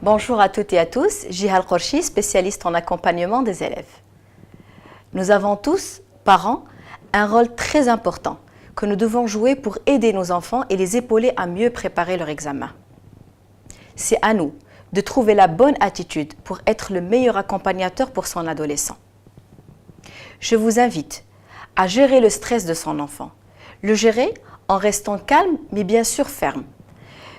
Bonjour à toutes et à tous, Jihal Khorchi, spécialiste en accompagnement des élèves. Nous avons tous, parents, un rôle très important que nous devons jouer pour aider nos enfants et les épauler à mieux préparer leur examen. C'est à nous de trouver la bonne attitude pour être le meilleur accompagnateur pour son adolescent. Je vous invite à gérer le stress de son enfant. Le gérer en restant calme, mais bien sûr ferme.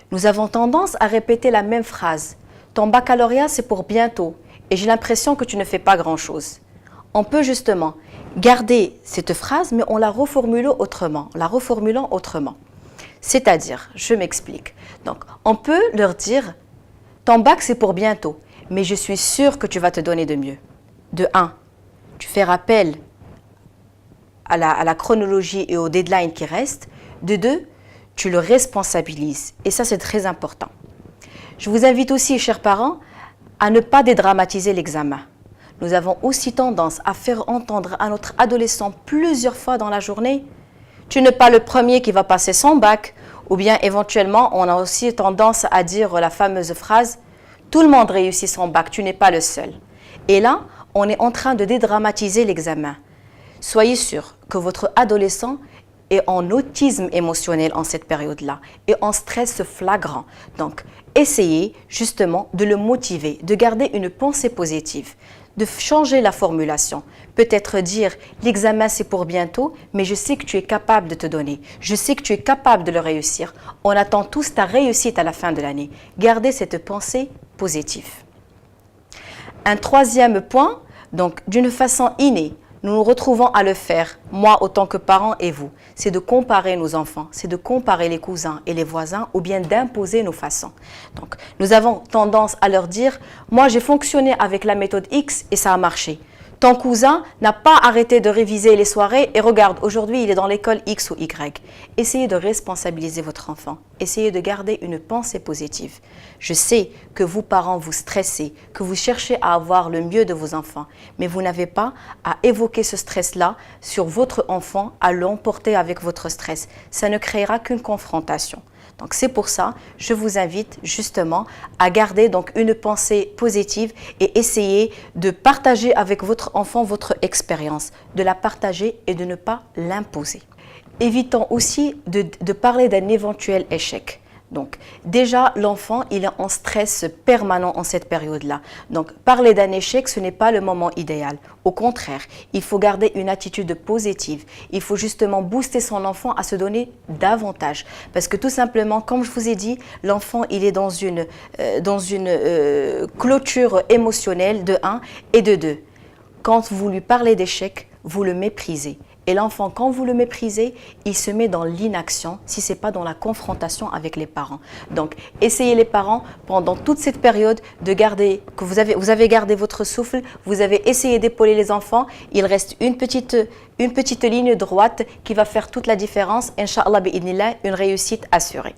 Nous avons tendance à répéter la même phrase. Ton baccalauréat, c'est pour bientôt et j'ai l'impression que tu ne fais pas grand-chose. On peut justement garder cette phrase, mais en la reformulant autrement. C'est-à-dire, je m'explique. Donc, on peut leur dire, ton bac, c'est pour bientôt, mais je suis sûre que tu vas te donner de mieux. De 1, tu fais rappel à la chronologie et au deadline qui reste. De 2, tu le responsabilises. Et ça, c'est très important. Je vous invite aussi, chers parents, à ne pas dédramatiser l'examen. Nous avons aussi tendance à faire entendre à notre adolescent plusieurs fois dans la journée « Tu n'es pas le premier qui va passer son bac » ou bien éventuellement, on a aussi tendance à dire la fameuse phrase « Tout le monde réussit son bac, tu n'es pas le seul ». Et là, on est en train de dédramatiser l'examen. Soyez sûr que votre adolescent est en autisme émotionnel en cette période-là et en stress flagrant. Donc, essayez justement de le motiver, de garder une pensée positive, de changer la formulation. Peut-être dire « l'examen c'est pour bientôt, mais je sais que tu es capable de te donner. Je sais que tu es capable de le réussir. On attend tous ta réussite à la fin de l'année. » Gardez cette pensée positive. Un troisième point, donc d'une façon innée, nous nous retrouvons à le faire, moi autant que parent et vous, c'est de comparer nos enfants, c'est de comparer les cousins et les voisins ou bien d'imposer nos façons. Donc, nous avons tendance à leur dire, moi j'ai fonctionné avec la méthode X et ça a marché. Ton cousin n'a pas arrêté de réviser les soirées et regarde, aujourd'hui il est dans l'école X ou Y. Essayez de responsabiliser votre enfant, essayez de garder une pensée positive. Je sais que vous parents vous stressez, que vous cherchez à avoir le mieux de vos enfants, mais vous n'avez pas à évoquer ce stress-là sur votre enfant, à l'emporter avec votre stress. Ça ne créera qu'une confrontation. Donc c'est pour ça, je vous invite justement à garder donc une pensée positive et essayer de partager avec votre enfant votre expérience, de la partager et de ne pas l'imposer. Évitons aussi de parler d'un éventuel échec. Donc déjà, l'enfant, il est en stress permanent en cette période-là. Donc parler d'un échec, ce n'est pas le moment idéal. Au contraire, il faut garder une attitude positive. Il faut justement booster son enfant à se donner davantage. Parce que tout simplement, comme je vous ai dit, l'enfant, il est dans une clôture émotionnelle de 1 et de 2. Quand vous lui parlez d'échec, vous le méprisez. Et l'enfant, quand vous le méprisez, il se met dans l'inaction, si ce n'est pas dans la confrontation avec les parents. Donc, essayez les parents, pendant toute cette période, de garder, que vous avez gardé votre souffle, vous avez essayé d'épauler les enfants, il reste une petite ligne droite qui va faire toute la différence. Inch'Allah, bi'idnillah, une réussite assurée.